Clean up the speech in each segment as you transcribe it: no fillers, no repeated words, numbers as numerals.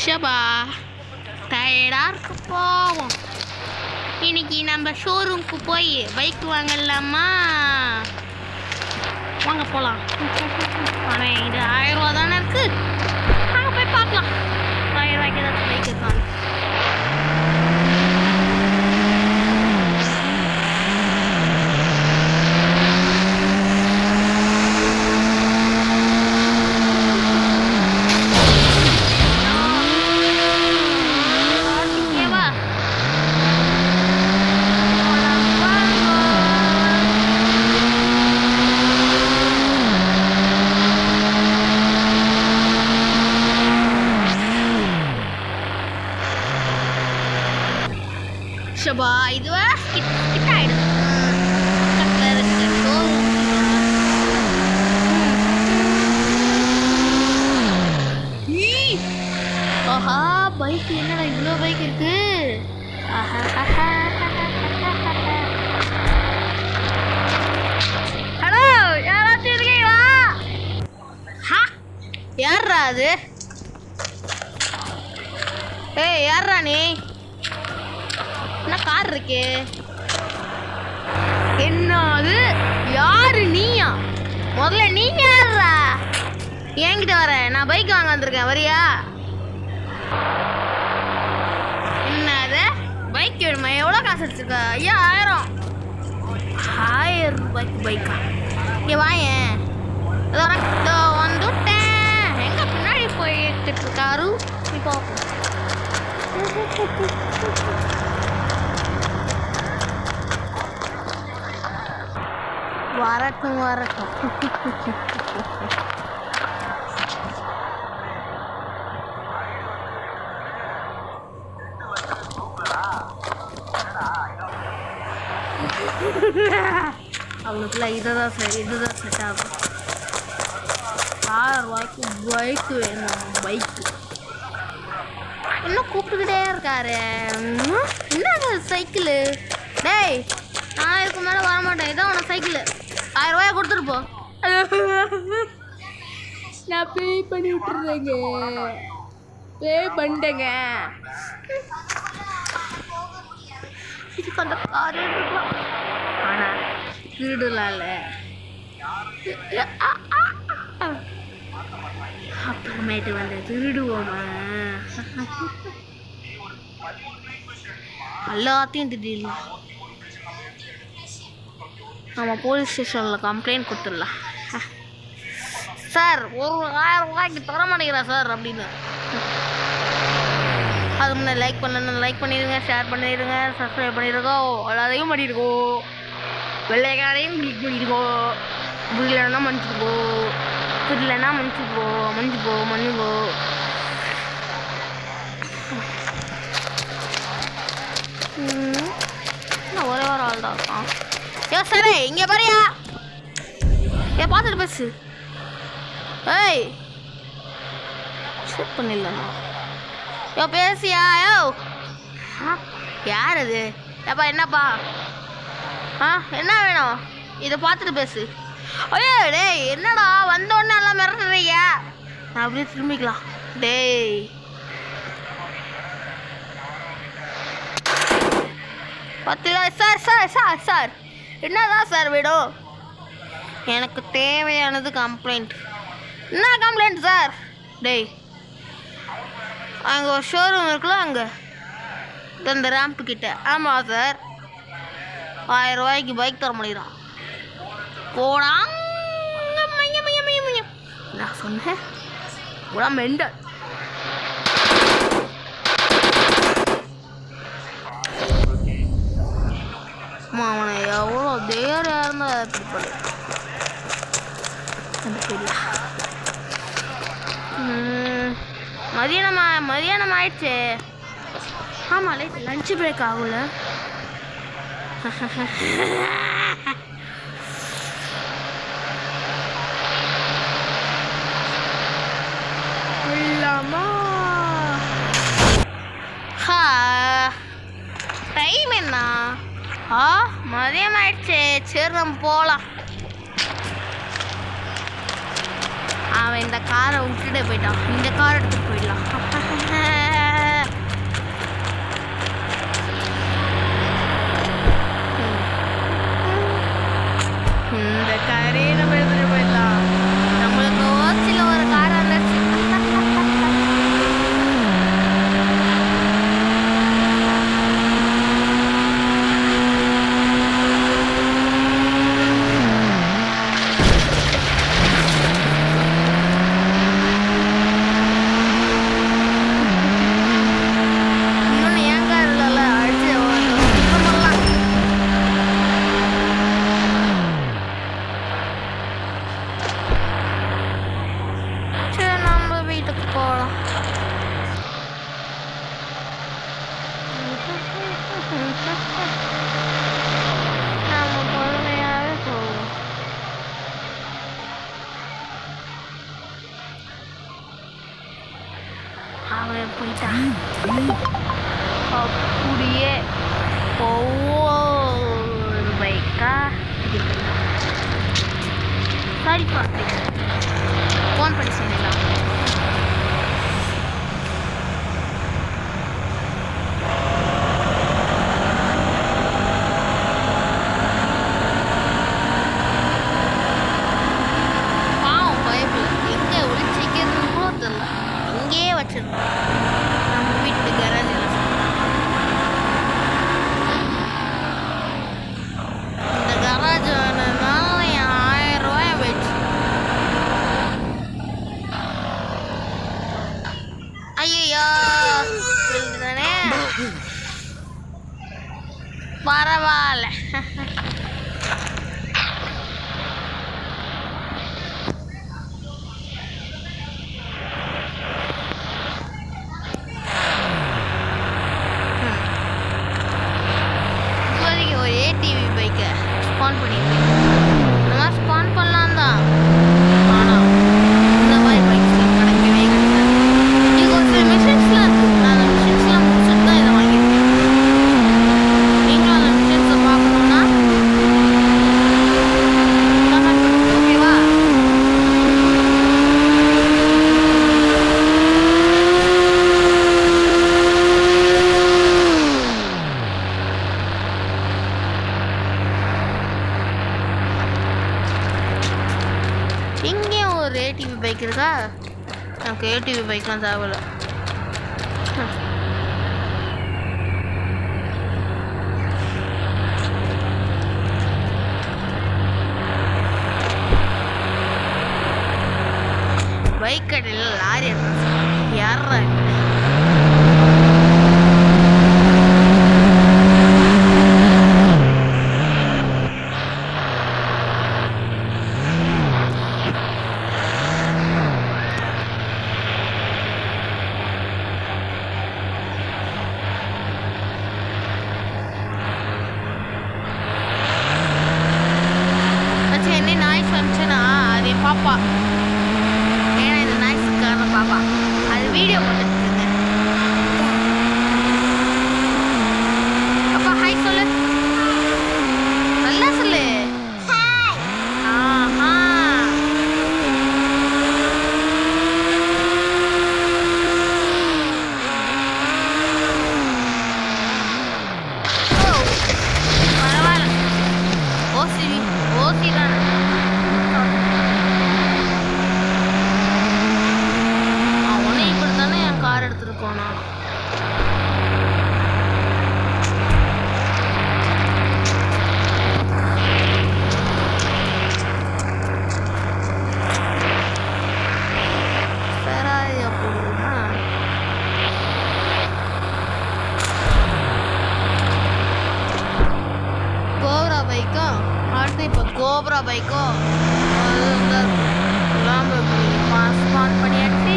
ஷபா டயர்டாக இருக்கு போவோம். இன்னைக்கு நம்ம ஷோரூமுக்கு போய் பைக் வாங்கலாமா? வாங்க போகலாம். ஆனால் இது 1000 ரூபா தானே இருக்கு. அங்கே போய் பார்க்கலாம் 1000 ரூபாய்க்கு ஏதாச்சும் பைக் இருக்காங்க. ஷபா இதுவா கிட்ட ஆயிடுது. ஆஹா பைக் என்னடா இவ்வளோ பைக் இருக்கு. ஹலோ யாராச்சும் இருக்கீங்களா? யாரா அது? ஏய் யாரா நீ? என்ன கார் இருக்கு? என்னது யாரு நீயா? முதல்ல நீங்க யாரா? என்கிட்ட வர நான் பைக் வாங்க வந்திருக்கேன், வரியா? என்னது பைக் வேணுமா? எவ்வளோ காசு வச்சிருக்க? ஐயா 1000 ரூபாய்க்கு பைக்கா? இங்கே வாயேன், இதோ வந்துட்டேன். எங்க பின்னாடி போயிட்டு இருக்காரு இப்போ. வரட்டும் வரட்டும். அவங்களுக்குலாம் இதுதான் செட் ஆகும். 1000 ரூபாய்க்கு பைக்கு வேணும். பைக்கு இன்னும் கூப்பிட்டுக்கிட்டே இருக்காரு. என்ன சைக்கிளு? டேய் நான் இதுக்கு மேலே வரமாட்டேன். இதான் உனக்கு சைக்கிளு. 1000 ரூபாயை கொடுத்துட்டு போ. நான் பே பண்ணி விட்டுறேங்க. பே பண்ணிட்டேங்க. இதுக்கு அந்த கார் எடுத்துக்கலாம். ஆனால் திருடலாம்ல. அப்புறமேட்டு வந்து திருடுவோமா? எல்லாத்தையும் திடீர்லாம். நம்ம போலீஸ் ஸ்டேஷனில் கம்ப்ளைண்ட் கொடுத்துடலாம். சார் 1000 ரூபாய்க்கு தர மாட்டேங்கிறா சார் அப்படின்னு. அது முன்னே லைக் பண்ணிடுங்க, ஷேர் பண்ணிடுங்க, சப்ஸ்கிரைப் பண்ணிடுங்க, எல்லாத்தையும் பண்ணிடுங்கோ. வெள்ளைக்காரையும் கிளிக் பண்ணிடுங்கோ. புரியலன்னா மன்னிச்சுக்கோ, புரியலன்னா மன்னிச்சுக்கோ. ஒரே ஒரு ஆள் தான் இருக்கான். ஏ சரி இங்கே பாரியா? ஏன் பார்த்துட்டு பேசு. ஏய் ஷூட் பண்ணிடலண்ணா. யோ பேசியா? யோ யார் அது? ஏப்பா என்னப்பா? என்ன வேணும்? இதை பார்த்துட்டு பேசு. ஐயோ டேய் என்னடா வந்தோடனே எல்லாம் மிரட்டுறீங்க? நான் அப்படியே திரும்பிக்கலாம். டேய் பத்தில சார் என்னதான் சார் வேணும்? எனக்கு தேவையானது கம்ப்ளைண்ட். என்ன கம்ப்ளைண்ட் சார்? டேய் அங்கே ஒரு ஷோரூம் இருக்குல்ல, அங்கே இந்த ரேம்ப்பு கிட்ட. ஆமாம் சார் 1000 ரூபாய்க்கு பைக் தர முடியுறான். போடா நான் சொன்னேன் போடா மெண்டல். அவனை எவ்வளோ தைரியம் இருந்தால் எப்படி பண்ணு தெரியல. மதியானம் ஆயிடுச்சு. ஆமாம் லைட் லஞ்ச் பிரேக் ஆகும்ல. இல்லாமா டைம் என்ன? மதியம் ஆயிடுச்சு. சரி நம்ம போகலாம். அவன் இந்த காரை விட்டுட்டு போயிட்டான். இந்த கார் எடுத்துட்டு போயிடலாம். இந்த காரையே நம்ம எடுத்துட்டு போயிடலாம். நம்மளுக்கு ஓச்சில ஒரு கார் வந்துச்சு. இன்னொன்று ஏன் கார் இல்லைல்ல அடிச்சு பண்ணலாம். சரி நம்ம வீட்டுக்கு போகலாம். நம்ம பொறுமையாகவே போவோம். அவன் போயிட்டான். அப்படியே ஒவ்வொரு பைக்கா சரிப்பா ஃபோன் பண்ணி சொன்னீங்களா? பாவம் பைபிள் எங்கே ஒளிச்சிக்கிறதுன்னு தெரியல. இங்கேயே வச்சிருக்கோம் நம்ம வீட்டு கராஜில். இந்த கராஜ் வேணும்னால என் 1000 ரூபாய் போயிடுச்சு. ஐயோ தானே பரவாயில்ல. இப்போதைக்கு ஒரு ஏடிவி பைக்கை ஸ்பான் பண்ணியிருக்கேன். இந்த மாதிரி ஸ்பான் பண்ணலாம் தான், ஆனால் இந்த மாதிரி பைக்ஸ்லாம் கிடைக்கவே கிடைக்காது. இதுக்கு ஒரு சில மிஷின்ஸ்லாம் இருக்குது. நான் அந்த மிஷின்ஸ்லாம் முடிச்சுட்டு தான் இதை வாங்கியிருக்கேன். நீங்களும் அந்த மிஷின்ஸை பார்க்கணுன்னா கமெண்ட் பண்ணுங்க, ஓகேவா? இங்கேயும் ஒரு ஏடிவி பைக் இருக்கா? எனக்கு ஏடிவி பைக்லாம் தேவையில்ல. பைக் கடையில் லாரி எடுத்து யாரா என்ன நாய்ஸ் வந்துச்சுன்னா அது என் பாப்பா. ஏன்னா இது நாய்ஸுக்கான பாப்பா. அது வீடியோ போட்டுருக்குங்க. அப்பா ஹாய் சொல்லு. நல்லா சொல்லு. ஆஹா ஓ பரவாயில்ல. ஓசி தானே. அவனே இப்படி தானே என் கார் எடுத்துட்டு போனான். ஃபெராரியா போடுவோமா? கோப்ரா பைக்கும் அடுத்து இப்போ கோப்ரா பைக்கும் ஸ்பான் பண்ணியாச்சு.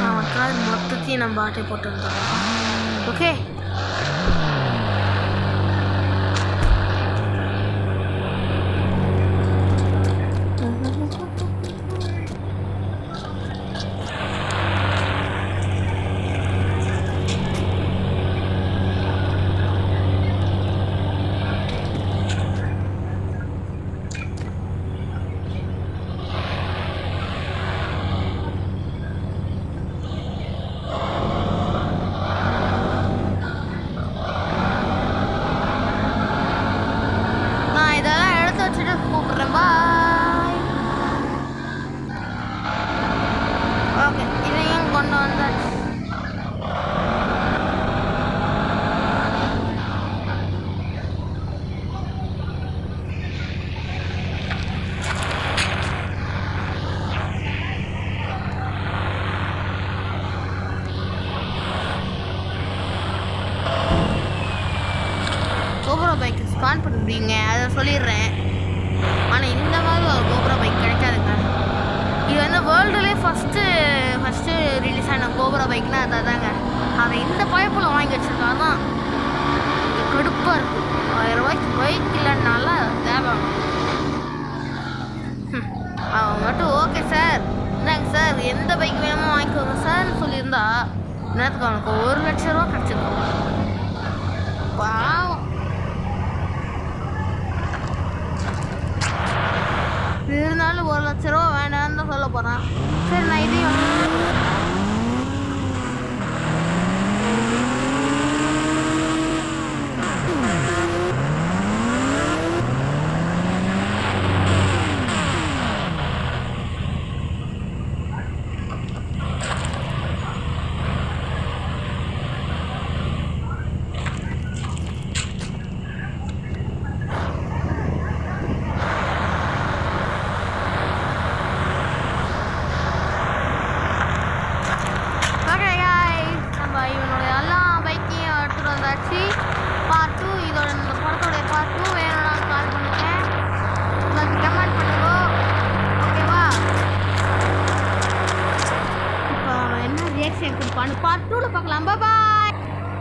அவன் கால் மொத்தத்தையும் நம்ம ஆட்டை போட்டுருந்தோம். ஓகே ஸ்பான் பண்ண முடியுங்க, அதை சொல்லிடுறேன். ஆனால் இந்த மாதிரி ஒரு கோப்ரா பைக் கிடைக்காதுங்க. இது வந்து வேர்ல்டுலேயே ஃபஸ்ட்டு ரிலீஸ் ஆன கோப்ரா பைக்னால் அதாங்க. அதை இந்த பைப்பில் வாங்கி வச்சுருக்காங்க தான் கடுப்பாக இருக்குது. 1000 ரூபாய்க்கு பைக் இல்லைனால தேவை. அவன் மட்டும் ஓகே சார், இந்தாங்க சார், எந்த பைக் வேணுமோ வாங்கிக்கோங்க சார்னு சொல்லியிருந்தா நேரத்துக்கு அவனுக்கு 1 லட்சம் ரூபா கிடச்சிருக்கும். பாவம். இருந்தாலும் 1 லட்ச ரூபா வேண்டாம்னு தான் சொல்ல போகிறான். சரி, நான் இதையும் இவனுடைய எல்லா பைக்கையும் எடுத்துகிட்டு வந்தாச்சு. பார்ட் 2, இதோட இந்த படத்தோடைய பார்ட் 2 வேணும்னா கால் பண்ணுங்கள், உங்களுக்கு கமெண்ட் பண்ணுங்க, ஓகேவா? இப்போ அவன் என்ன ரியாக்ஷன் கொடுப்பான்னு பார்ட் 2ல பார்க்கலாம். பாய்.